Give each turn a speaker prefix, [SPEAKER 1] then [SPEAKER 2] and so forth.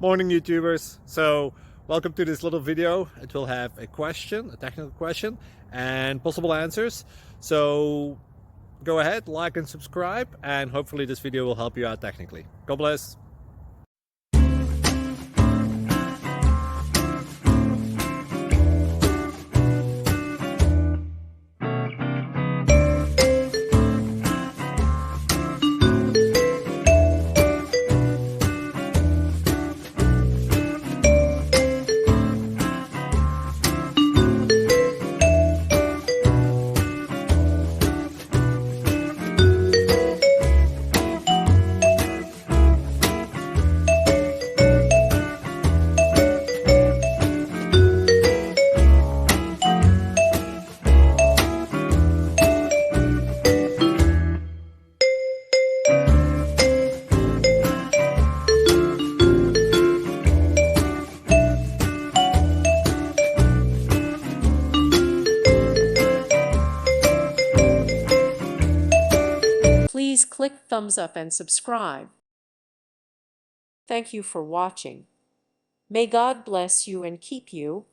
[SPEAKER 1] Morning YouTubers. So welcome to this little video. It will have a question, a technical question, and possible answers. So go ahead, like and subscribe, and hopefully this video will help you out technically. God bless.
[SPEAKER 2] Please click thumbs up and subscribe. Thank you for watching. May God bless you and keep you.